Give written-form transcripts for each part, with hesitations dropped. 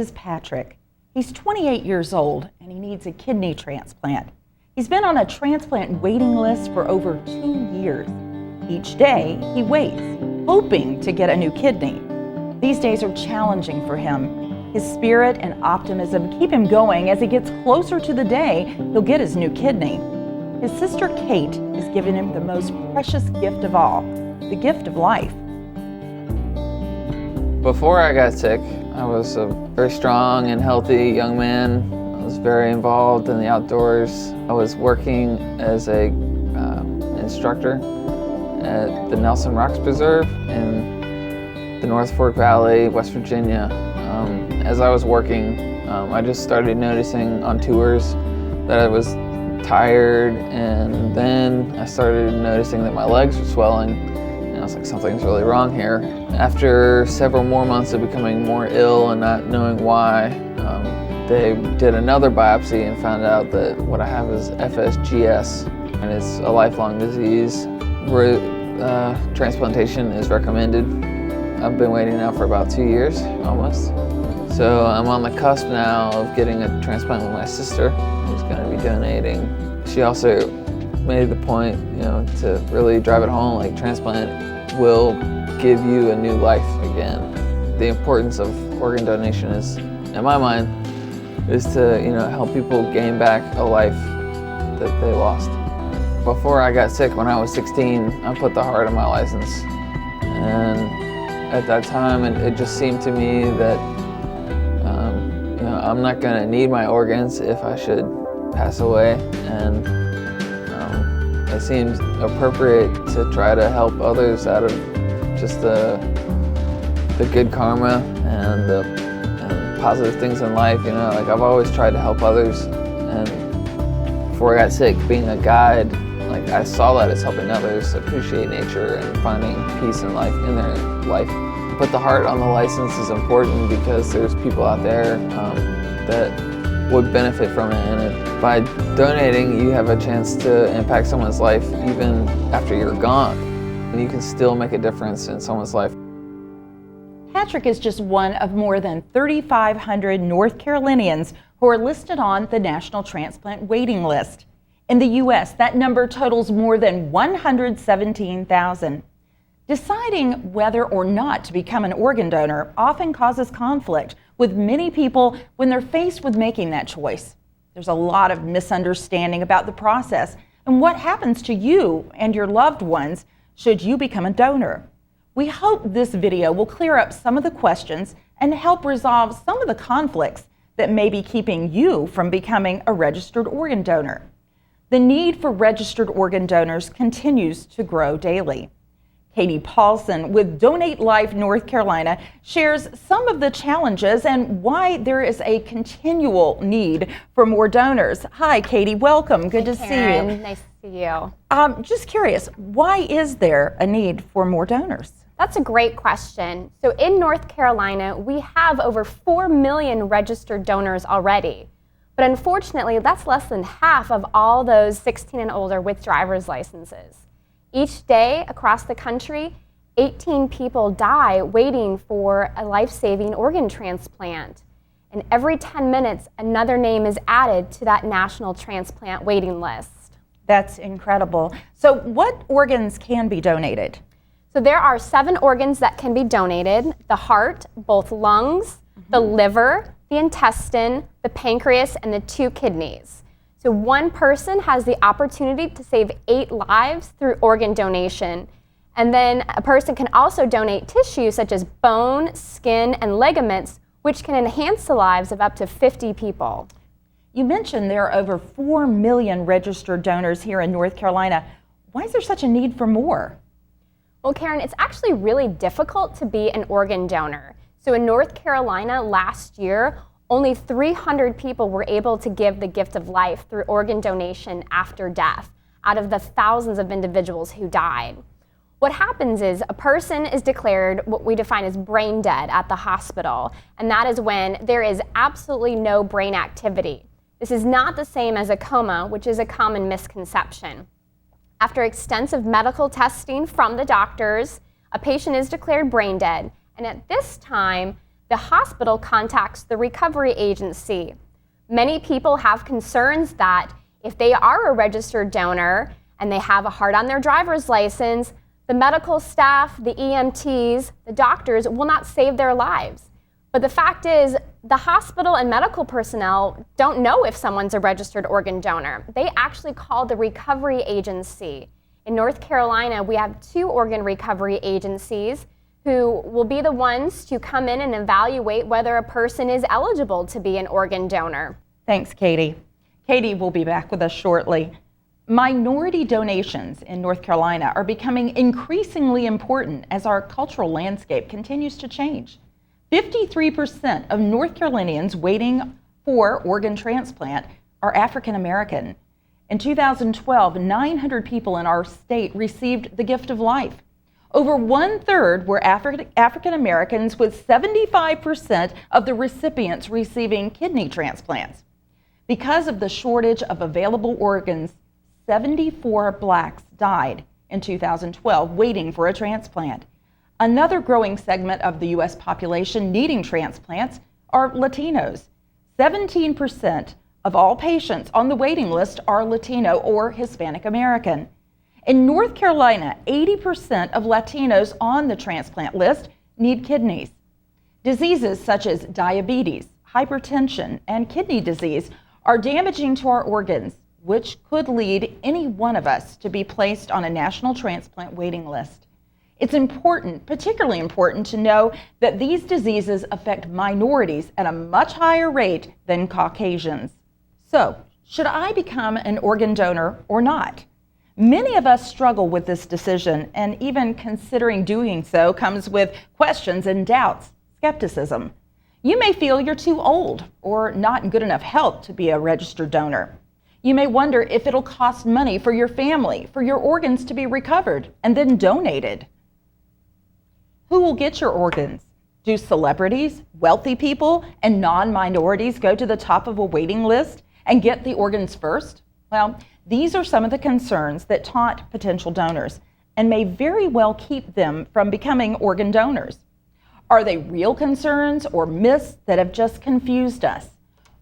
is Patrick. He's 28 years old and he needs a kidney transplant. He's been on a transplant waiting list for over 2 years. Each day he waits, hoping to get a new kidney. These days are challenging for him. His spirit and optimism keep him going as he gets closer to the day he'll get his new kidney. His sister Kate is giving him the most precious gift of all, the gift of life. Before I got sick, I was a very strong and healthy young man. I was very involved in the outdoors. I was working as a instructor at the Nelson Rocks Preserve in the North Fork Valley, West Virginia. As I was working, I just started noticing on tours that I was tired, and then I started noticing that my legs were swelling, and I was like, something's really wrong here. After several more months of becoming more ill and not knowing why, they did another biopsy and found out that what I have is FSGS, and it's a lifelong disease where transplantation is recommended. I've been waiting now for about 2 years, almost. So I'm on the cusp now of getting a transplant with my sister, who's going to be donating. She also made the point, to really drive it home, like transplant will give you a new life again. The importance of organ donation is, in my mind, is to help people gain back a life that they lost. Before I got sick, when I was 16, I put the heart on my license, and at that time it just seemed to me that I'm not going to need my organs if I should pass away, and it seems appropriate to try to help others out of just the good karma and the positive things in life. Like I've always tried to help others, and before I got sick, being a guide, like I saw that as helping others appreciate nature and finding peace in life, in their life. But the heart on the license is important because there's people out there that would benefit from it, and by donating, you have a chance to impact someone's life even after you're gone. And you can still make a difference in someone's life. Patrick is just one of more than 3,500 North Carolinians who are listed on the National Transplant Waiting List. In the U.S., that number totals more than 117,000. Deciding whether or not to become an organ donor often causes conflict with many people when they're faced with making that choice. There's a lot of misunderstanding about the process and what happens to you and your loved ones should you become a donor. We hope this video will clear up some of the questions and help resolve some of the conflicts that may be keeping you from becoming a registered organ donor. The need for registered organ donors continues to grow daily. Katie Paulson with Donate Life North Carolina shares some of the challenges and why there is a continual need for more donors. Hi, Katie. Welcome. Good to see you. Nice to see you. Just curious, why is there a need for more donors? That's a great question. So in North Carolina, we have over 4 million registered donors already. But unfortunately, that's less than half of all those 16 and older with driver's licenses. Each day across the country, 18 people die waiting for a life-saving organ transplant. And every 10 minutes, another name is added to that national transplant waiting list. That's incredible. So what organs can be donated? So there are 7 organs that can be donated: the heart, both lungs, the liver, the intestine, the pancreas, and the 2 kidneys. So one person has the opportunity to save 8 lives through organ donation. And then a person can also donate tissue such as bone, skin, and ligaments, which can enhance the lives of up to 50 people. You mentioned there are over 4 million registered donors here in North Carolina. Why is there such a need for more? Well, Karen, it's actually really difficult to be an organ donor. So in North Carolina last year, only 300 people were able to give the gift of life through organ donation after death, out of the thousands of individuals who died. What happens is a person is declared what we define as brain dead at the hospital, and that is when there is absolutely no brain activity. This is not the same as a coma, which is a common misconception. After extensive medical testing from the doctors, a patient is declared brain dead, and at this time, the hospital contacts the recovery agency. Many people have concerns that if they are a registered donor and they have a heart on their driver's license, the medical staff, the EMTs, the doctors will not save their lives. But the fact is, the hospital and medical personnel don't know if someone's a registered organ donor. They actually call the recovery agency. In North Carolina, we have 2 organ recovery agencies who will be the ones to come in and evaluate whether a person is eligible to be an organ donor. Thanks, Katie. Katie will be back with us shortly. Minority donations in North Carolina are becoming increasingly important as our cultural landscape continues to change. 53% of North Carolinians waiting for organ transplant are African American. In 2012, 900 people in our state received the gift of life. Over 1/3 were African Americans, with 75% of the recipients receiving kidney transplants. Because of the shortage of available organs, 74 blacks died in 2012 waiting for a transplant. Another growing segment of the U.S. population needing transplants are Latinos. 17% of all patients on the waiting list are Latino or Hispanic American. In North Carolina, 80% of Latinos on the transplant list need kidneys. Diseases such as diabetes, hypertension, and kidney disease are damaging to our organs, which could lead any one of us to be placed on a national transplant waiting list. It's important, particularly important, to know that these diseases affect minorities at a much higher rate than Caucasians. So, should I become an organ donor or not? Many of us struggle with this decision, and even considering doing so comes with questions and doubts, skepticism. You may feel you're too old or not in good enough health to be a registered donor. You may wonder if it'll cost money for your family, for your organs to be recovered and then donated. Who will get your organs? Do celebrities, wealthy people, and non-minorities go to the top of a waiting list and get the organs first? Well, these are some of the concerns that taunt potential donors and may very well keep them from becoming organ donors. Are they real concerns or myths that have just confused us?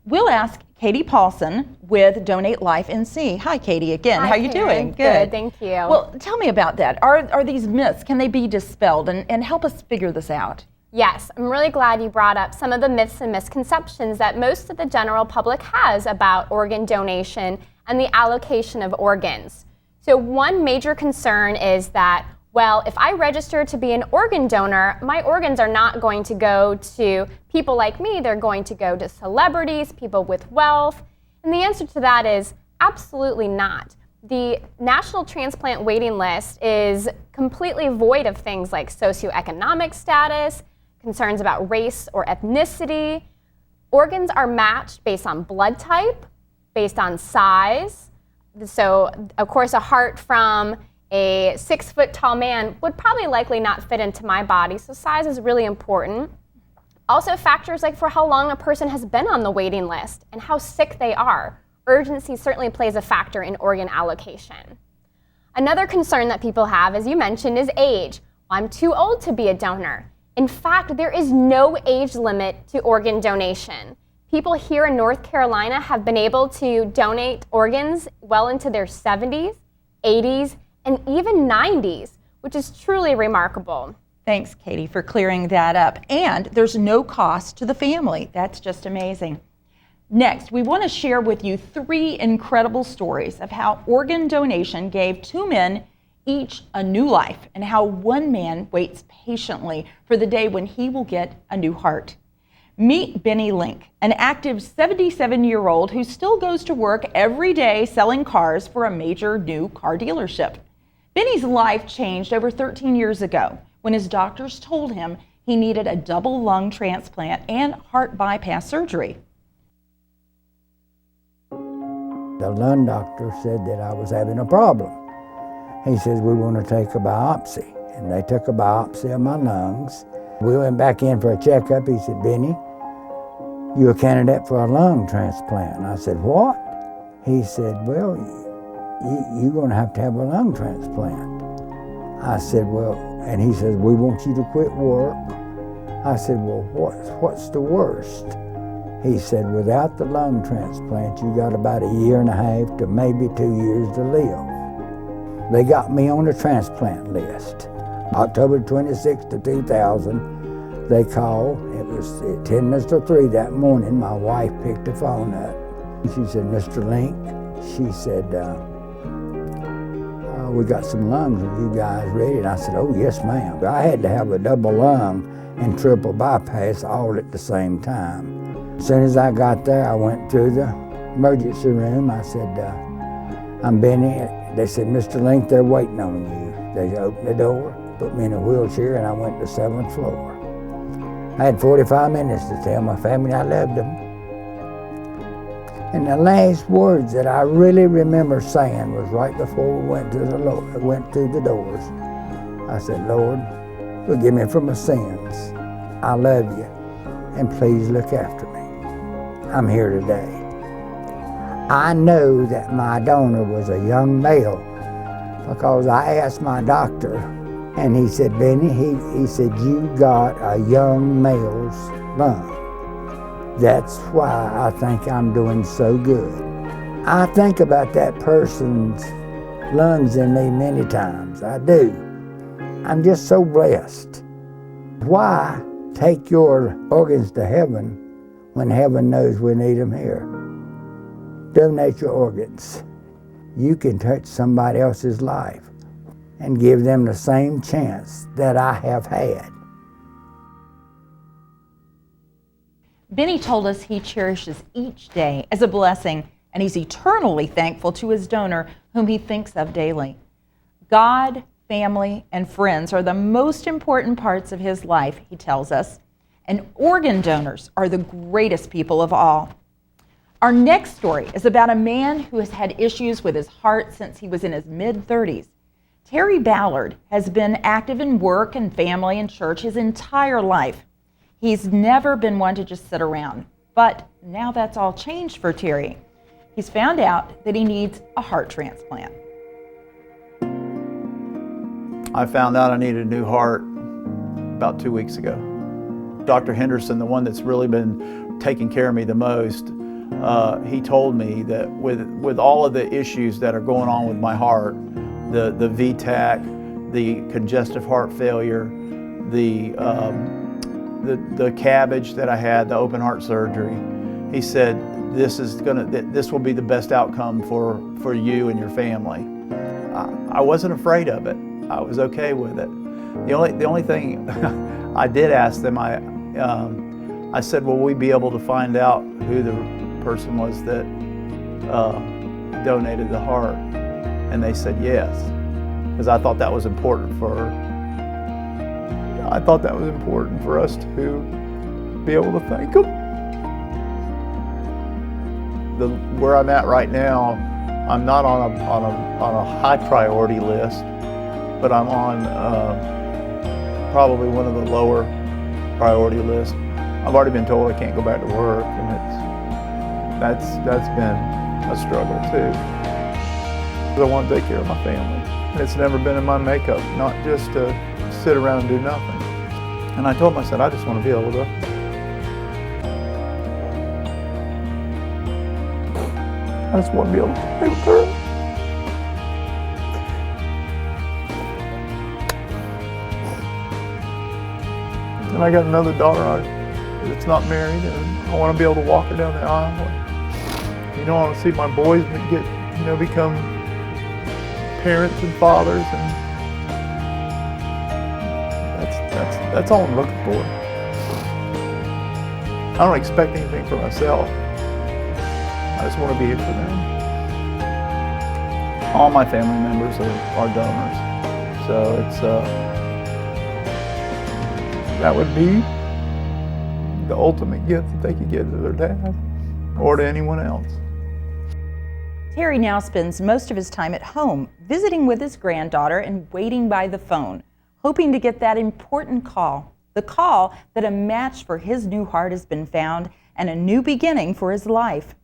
We'll ask Katie Paulson with Donate Life NC. Hi, Katie, again. Hi, How are you Karen. doing? Good, thank you. Well, tell me about that. Are these myths, can they be dispelled, and help us figure this out? Yes, I'm really glad you brought up some of the myths and misconceptions that most of the general public has about organ donation and the allocation of organs. So one major concern is that, well, if I register to be an organ donor, my organs are not going to go to people like me. They're going to go to celebrities, people with wealth. And the answer to that is absolutely not. The National Transplant Waiting List is completely void of things like socioeconomic status, concerns about race or ethnicity. Organs are matched based on blood type, based on size. So, of course, a heart from a 6-foot-tall man would probably likely not fit into my body, so size is really important. Also, factors like for how long a person has been on the waiting list and how sick they are. Urgency certainly plays a factor in organ allocation. Another concern that people have, as you mentioned, is age. I'm too old to be a donor. In fact, there is no age limit to organ donation. People here in North Carolina have been able to donate organs well into their 70s, 80s, and even 90s, which is truly remarkable. Thanks, Katie, for clearing that up. And there's no cost to the family. That's just amazing. Next, we want to share with you 3 incredible stories of how organ donation gave 2 men each a new life, and how one man waits patiently for the day when he will get a new heart. Meet Benny Link, an active 77-year-old who still goes to work every day selling cars for a major new car dealership. Benny's life changed over 13 years ago when his doctors told him he needed a double lung transplant and heart bypass surgery. The lung doctor said that I was having a problem. He says, we want to take a biopsy. And they took a biopsy of my lungs. We went back in for a checkup. He said, Benny, you're a candidate for a lung transplant. I said, what? He said, well, you're going to have a lung transplant. I said, well, and he says, we want you to quit work I said, well, what's the worst? He said, without the lung transplant, you got about 1.5 years to maybe 2 years to live. They got me on the transplant list. October 26, 2000, they called. It was 10 minutes to 3 that morning. My wife picked the phone up. She said, Mr. Link, she said, we got some lungs. Are you guys ready? And I said, oh, yes, ma'am. I had to have a double lung and triple bypass all at the same time. As soon as I got there, I went through the emergency room. I said, I'm Benny. They said, Mr. Link, they're waiting on you. They opened the door, put me in a wheelchair, and I went to the 7th floor. I had 45 minutes to tell my family I loved them. And the last words that I really remember saying was right before we went through the doors. I said, Lord, forgive me for my sins. I love you, and please look after me. I'm here today. I know that my donor was a young male because I asked my doctor, and he said, Benny, he said, you got a young male's lung. That's why I think I'm doing so good. I think about that person's lungs in me many times. I do. I'm just so blessed. Why take your organs to heaven when heaven knows we need them here? Donate your organs. You can touch somebody else's life and give them the same chance that I have had. Benny told us he cherishes each day as a blessing, and he's eternally thankful to his donor, whom he thinks of daily. God, family, and friends are the most important parts of his life, he tells us, and organ donors are the greatest people of all. Our next story is about a man who has had issues with his heart since he was in his mid-30s. Terry Ballard has been active in work and family and church his entire life. He's never been one to just sit around, but now that's all changed for Terry. He's found out that he needs a heart transplant. I found out I needed a new heart about 2 weeks ago. Dr. Henderson, the one that's really been taking care of me the most, he told me that with all of the issues that are going on with my heart, the VTAC, the congestive heart failure, the CABG that I had, the open heart surgery, he said, this will be the best outcome for you and your family. I wasn't afraid of it. I was okay with it. The only thing I did ask them, I said, will we be able to find out who the person was that donated the heart? And they said yes, because I thought that was important for us to be able to thank them. Where I'm at right now, I'm not on a high priority list, but I'm on probably one of the lower priority lists. I've already been told I can't go back to work, and that's been a struggle too. I want to take care of my family. And it's never been in my makeup, not just to sit around and do nothing. And I told him, I said, I just want to be able to play with her. And I got another daughter that's not married, and I want to be able to walk her down the aisle. And, I want to see my boys become parents and fathers, and that's all I'm looking for. I don't expect anything for myself. I just want to be here for them. All my family members are donors, so it's that would be the ultimate gift that they could give to their dad or to anyone else. Terry now spends most of his time at home, visiting with his granddaughter and waiting by the phone, hoping to get that important call, the call that a match for his new heart has been found and a new beginning for his life.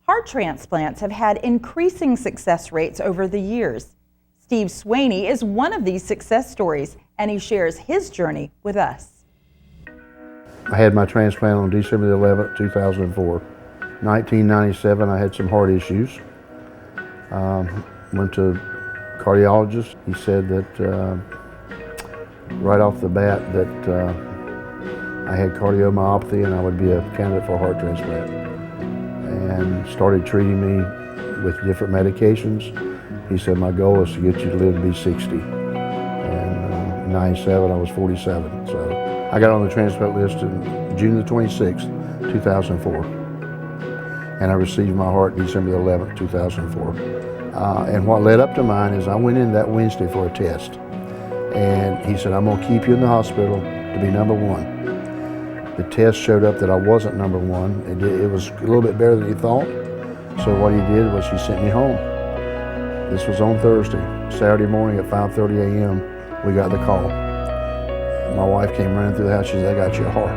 Heart transplants have had increasing success rates over the years. Steve Swaney is one of these success stories, and he shares his journey with us. I had my transplant on December the 11th, 2004. 1997, I had some heart issues. Went to cardiologist. He said that right off the bat that I had cardiomyopathy and I would be a candidate for a heart transplant. And started treating me with different medications. He said my goal is to get you to live to be 60. And in 97, I was 47. So I got on the transplant list in June the 26th, 2004. And I received my heart December the 11th, 2004. And what led up to mine is I went in that Wednesday for a test. And he said, I'm gonna keep you in the hospital to be number one. The test showed up that I wasn't number one. It was a little bit better than he thought. So what he did was he sent me home. This was on Thursday. Saturday morning at 5:30 a.m., we got the call. My wife came running through the house. She said, I got you a heart.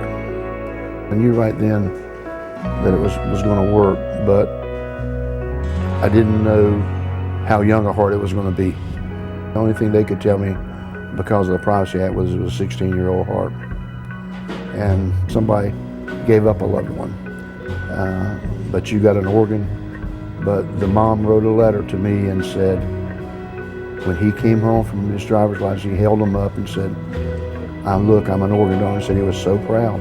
I knew right then that it was gonna work, but I didn't know how young a heart it was gonna be. The only thing they could tell me because of the Privacy Act was it was a 16-year-old heart. And somebody gave up a loved one. But you got an organ. But the mom wrote a letter to me and said, when he came home from his driver's license, he held him up and said, look, I'm an organ donor. He said he was so proud.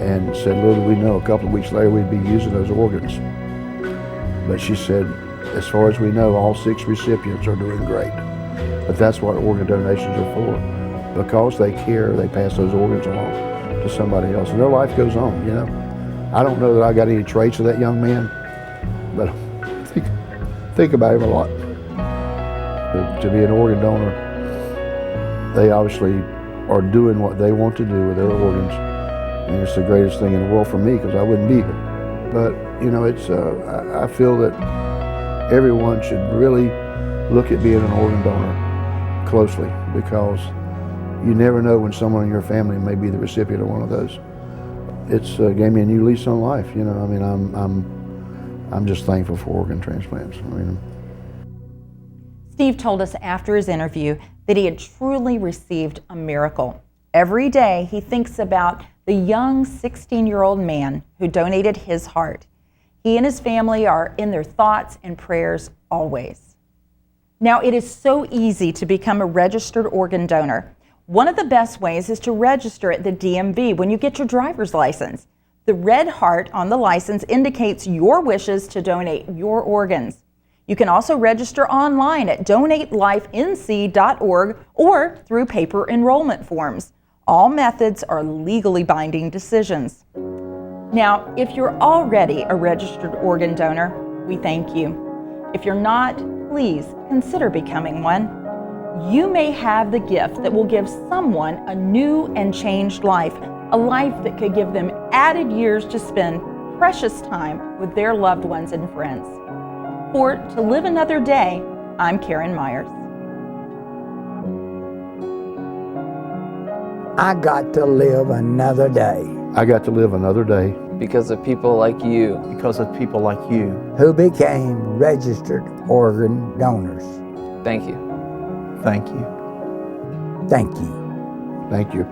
And said, little did we know, a couple of weeks later, we'd be using those organs. But she said, as far as we know, all 6 recipients are doing great. But that's what organ donations are for. Because they care, they pass those organs along to somebody else. And their life goes on, you know. I don't know that I got any traits of that young man, but think about him a lot. But to be an organ donor, they obviously are doing what they want to do with their organs. And it's the greatest thing in the world for me because I wouldn't be here. But, you know, I feel that everyone should really look at being an organ donor closely because you never know when someone in your family may be the recipient of one of those. It's gave me a new lease on life. You know, I mean, I'm just thankful for organ transplants. I mean, Steve told us after his interview that he had truly received a miracle. Every day he thinks about the young 16-year-old man who donated his heart. He and his family are in their thoughts and prayers always. Now, it is so easy to become a registered organ donor. One of the best ways is to register at the DMV when you get your driver's license. The red heart on the license indicates your wishes to donate your organs. You can also register online at donatelifenc.org or through paper enrollment forms. All methods are legally binding decisions. Now, if you're already a registered organ donor, we thank you. If you're not, please consider becoming one. You may have the gift that will give someone a new and changed life, a life that could give them added years to spend precious time with their loved ones and friends. For To Live Another Day, I'm Karen Myers. I got to live another day. I got to live another day. Because of people like you. Because of people like you. Who became registered organ donors. Thank you. Thank you. Thank you. Thank you.